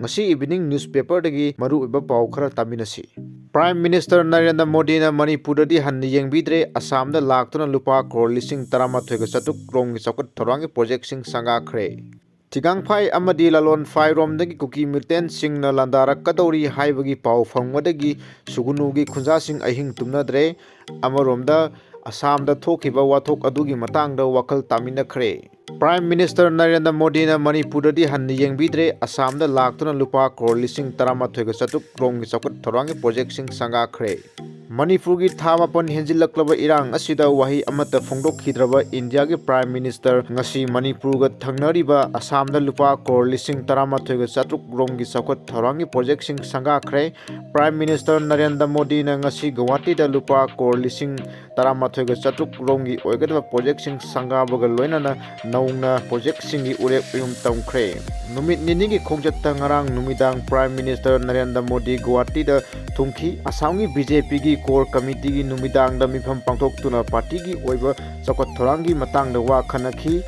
Ngasi evening newspaper dagi maru iba pau khara taminasi. Prime Minister Narendra Modi na Manipur di han yengbidre Assam da laktuna lupa crore lising taramathoy ga chatuk rong chakat thorangi project sing sanga khre. Tigang phai amadi lalon phai rom dagi kuki milten sing na landara kadori haibagi pau phangwadagi sugunu gi khunja sing ahing tumnadre amarom da Assam da thokiba wathok adugi matang da wakal tamina khre. Prime Minister Narendra Modi na Manipur di han yengbidre Assam da laktuna lupa crore lising taramathoy ga chatuk rong chakat thorangi project sing sanga khre. Manipur gi thamapon henjilaklaba irang asida wahi amata phongdok khidraba India gi Prime Minister ngasi Manipur ga thangnariba Assam da lupa crore lising taramathoy ga chatuk rong gi chakat thorangi project sing sanga khre. Prime Minister Narendra Modi na ngasi Guwahati da lupa crore lising taramathoy ga chatuk rong gi oigadaba project sing sanga baga loinana naungna project sing gi urep yum tamkhre. Numit nini gi khongjata ngarang numidang Prime Minister Narendra Modi Guwahati da thungki Assam gi BJP gi core committee gi numidang da mifam pangthok tuna party gi Oiba chakat thorangi matang da wa khanakhi.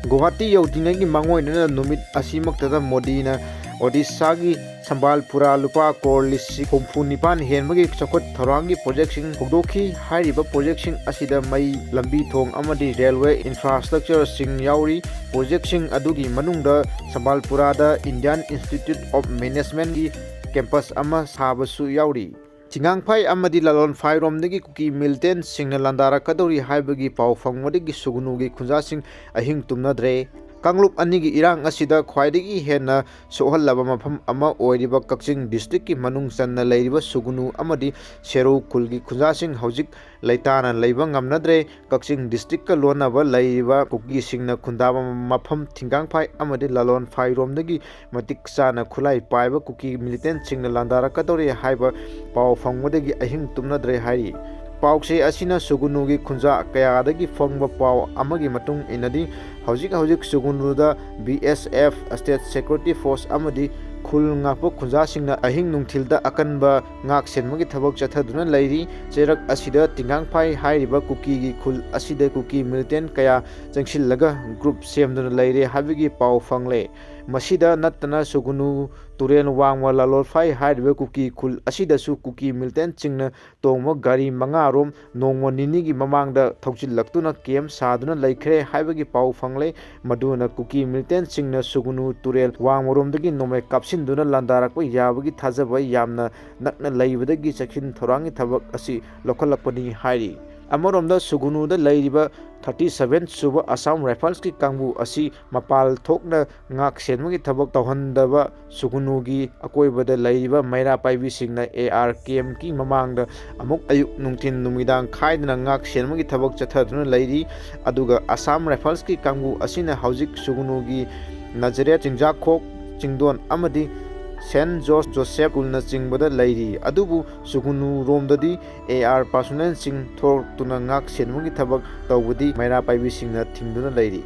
Guwahati yaudingai gi mangoina numit asimakta da Modi na Odisha gi Sambalpura lupa crore lising humfunipan henbagi chakat thorangi project sing hugdokhi hairiba project sing asida mai lambi thong amadi railway infrastructure sing yauri project sing adugi manungda Sambalpura da Indian Institute of Management gi campus ama sabasu yauri. Tingang phai amadi lalon phai rom dagi kuki milten singna landara kadori haibagi pau phangwadagi sugunu gi khunja sing ahing tumnadre. Kanglup anigi irang asida khwaidagi henna sohallaba mafam ama oiriba Kaching district ki manung sanna leiriba sugunu amadi seru kulgi khunja sing hojik leitana leiba ngamnadre Kaching district ka lonaba leiriba kuki singna khundaba mafam thingang phai amadi lalon phai romdagi matik sana khulai paiba kuki militant singna landara kadori haiba pau phangwadagi ahing tumnadre hari. Paukse asina sugunu gi khunja kayadagi phangba pau amagi matung inadi hojik sugunu da BSF State Security Force amadi khul ngapa khunja singna ahing nungthilda akanba ngak senmagi thabak chathaduna leiri cherak asida tingang phai hairiba kuki gi khul asida kuki militant kaya changsillaga group semduna leire habigi pau phangle. Masida natana sugunu turen wangwa lalol phai hairiba kuki khul asida su kuki militant chingna tongma gari manga rom nongmo nini gi mamangda thokjillaktuna kem saduna leikhre haibagi pau phangle. Maduna kuki militant chingna sugunu turel wangmoromdagi nomai kapsinduna landarakpa yabagi thajaba yamna nakna leibadagi chakhin thorangi thabak asi lokhalakpani hairi. Amoromda sugunu da leiriba 37 suba Assam Rifles ki kangbu asi mapal thokna ngak senmagi thabak tawhandaba sugunu gi akoibada leiriba maira paibi singna ARKM ki mamangda amuk ayuk nungthin numidang khaidna ngak senmagi thabak chathaduna leiri. Aduga Assam Rifles ki kangbu asina hojik sugunu gi Nazareth Chingjakhok Chingdon amadi Saint George Joseph Kulna Chingbada Leiri. Adubu sugunu romdadi AR personnel sing thor tuna ngak senmugi thabak tawbudi maira paibi singna thingduna leiri.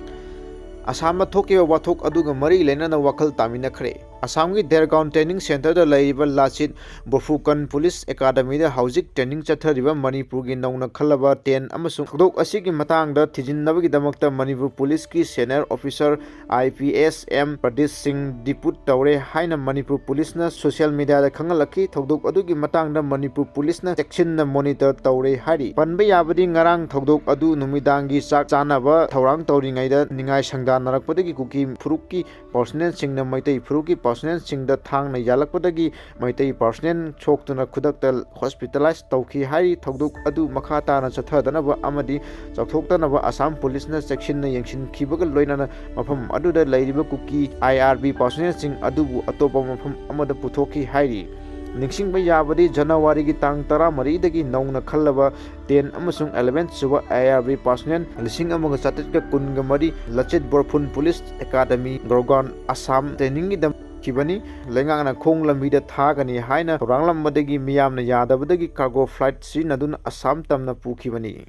Assam thoke wathok aduga mari lenana wakal tamina khre. Assam gi Dergaon Training Center da leiba Lachit Bofukan Police Academy da hojik training chathariba Manipur gi nauna khalaba 10 amasung thokdok asigi matang da thijinnabagi damakta Manipur Police ki senior officer IPS M Pradesh Singh Diput tawre haina Manipur Police na social media da khangalaki thokdok adugi matang da Manipur Police na section na monitor tawre hari. Panba yabadi ngarang thokdok adu numidangi chak chanaba thorang tawringai da ningai sangdanarakpadagi kuki phurukki personnel singna maitai phurukki personnel singda thangna yalakpadagi maitai personnel choktuna khudakta hospitalized tawki hai. Thokdok adu makha tana chathadanaba amadi chawthoktanaba Assam Police na section na yengshin khibaga loinana mafam aduda leiriba kuki IRB personnel sing adubu atopa mafam amada puthokhi hairi. Ningsingba yabadi January gi tang 13 dagi nauna khallaba 10 amasung 11 suba IRB personnel lising amaga chatika kunga mari Lachit Borphun Police Academy Gorgon Assam training gi dam kibani lengangna khong lambida thagani haina ranglam madagi miyamna yadabadagi cargo flight sinadun Assam tamna pukhibani.